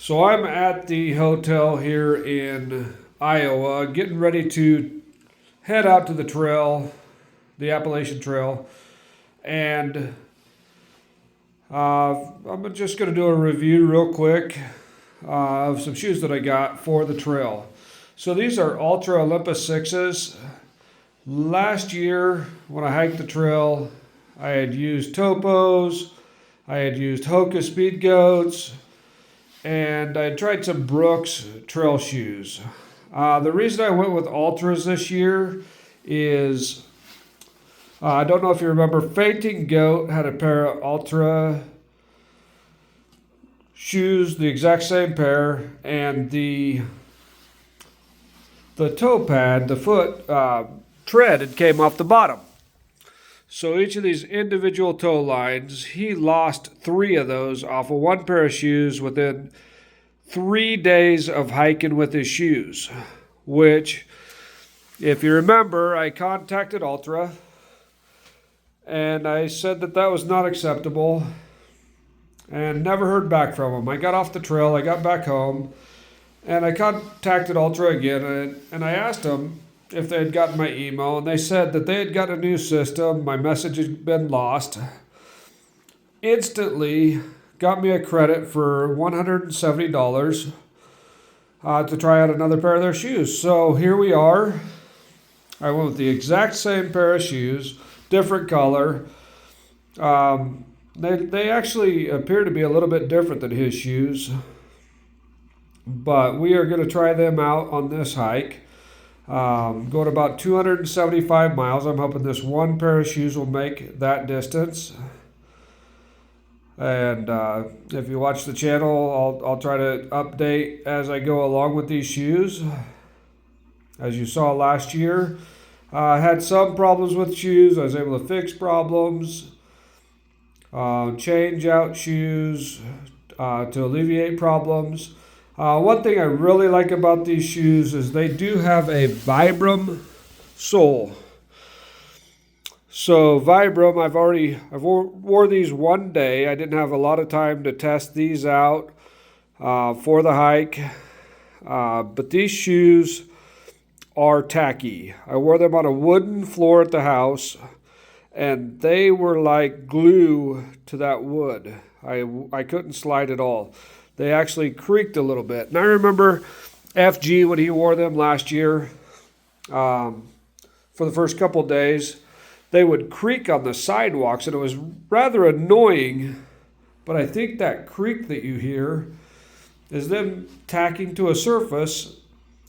So I'm at the hotel here in Iowa, getting ready to head out to the trail, the Appalachian Trail, and I'm just going to do a review real quick of some shoes that I got for the trail. So these are Altra Olympus 6s. Last year, when I hiked the trail, I had used Topos, I had used Hoka Speed Goats, and I tried some Brooks trail shoes. The reason I went with Ultras this year is I don't know if you remember, Fainting Goat had a pair of Ultra shoes, the exact same pair, and the toe pad, the foot tread, it came off the bottom. So each of these individual toe lines, he lost 3 of those off of one pair of shoes within 3 days of hiking with his shoes. Which, if you remember, I contacted Altra and I said that that was not acceptable and never heard back from him. I got off the trail, I got back home, and I contacted Altra again and I asked them if they had gotten my email, and they said that they had got a new system. My message had been lost. Instantly got me a credit for $170 to try out another pair of their shoes. So here we are. I went with the exact same pair of shoes, different color. They actually appear to be a little bit different than his shoes, but we are going to try them out on this hike. Going about 275 miles. I'm hoping this one pair of shoes will make that distance. And if you watch the channel, I'll try to update as I go along with these shoes. As you saw last year, I had some problems with shoes. I was able to fix problems, change out shoes to alleviate problems. One thing I really like about these shoes is they do have a Vibram sole. So Vibram, I've wore these one day. I didn't have a lot of time to test these out for the hike. But these shoes are tacky. I wore them on a wooden floor at the house, and they were like glue to that wood. I couldn't slide at all. They actually creaked a little bit. And I remember FG when he wore them last year, for the first couple of days, they would creak on the sidewalks, and it was rather annoying. But I think that creak that you hear is them tacking to a surface,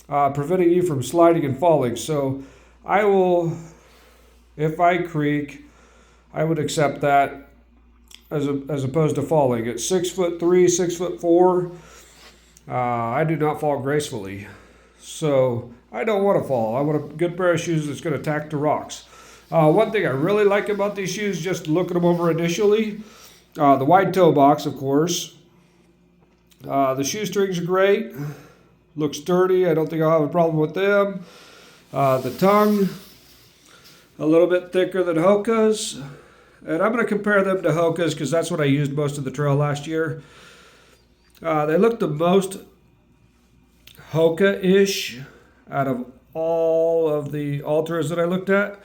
preventing you from sliding and falling. So I will, if I creak, I would accept that as opposed to falling. At 6'3", 6'4", I do not fall gracefully. So I don't want to fall. I want a good pair of shoes that's going to tack to rocks. One thing I really like about these shoes, just looking them over initially, the wide toe box, of course. The shoestrings are great. Look sturdy. I don't think I'll have a problem with them. The tongue, a little bit thicker than Hoka's. And I'm going to compare them to Hoka's because that's what I used most of the trail last year. They look the most Hoka-ish out of all of the Ultras that I looked at.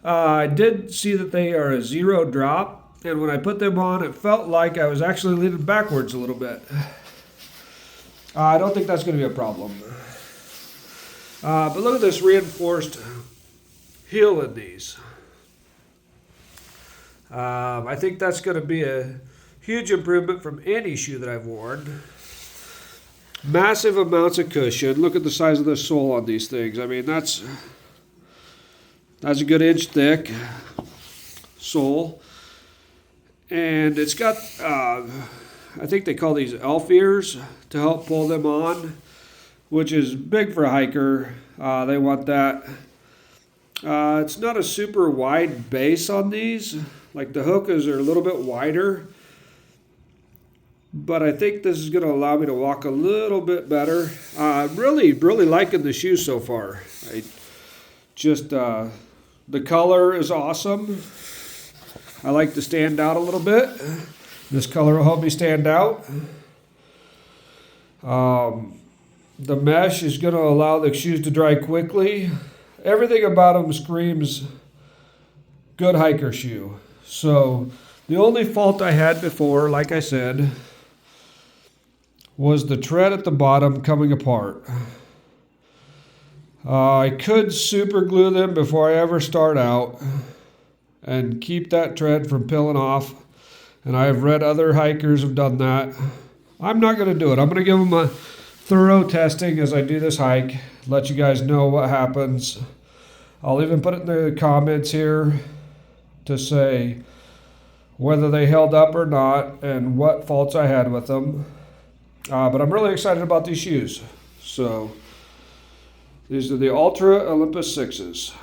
I did see that they are a 0 drop, and when I put them on, it felt like I was actually leaning backwards a little bit. I don't think that's going to be a problem. But look at this reinforced heel in these. I think that's going to be a huge improvement from any shoe that I've worn. Massive amounts of cushion. Look at the size of the sole on these things. I mean, that's a good inch thick sole. And it's got, I think they call these elf ears to help pull them on, which is big for a hiker. They want that. It's not a super wide base on these. Like the Hokas are a little bit wider, but I think this is going to allow me to walk a little bit better. Really liking the shoes so far. The color is awesome. I like to stand out a little bit. This color will help me stand out. The mesh is going to allow the shoes to dry quickly. Everything about them screams good hiker shoe. So the only fault I had before, like I said, was the tread at the bottom coming apart. I could super glue them before I ever start out and keep that tread from peeling off. And I've read other hikers have done that. I'm not going to do it. I'm going to give them a thorough testing as I do this hike. Let you guys know what happens. I'll even put it in the comments here to say whether they held up or not and what faults I had with them. But I'm really excited about these shoes. So these are the Altra Olympus 6s.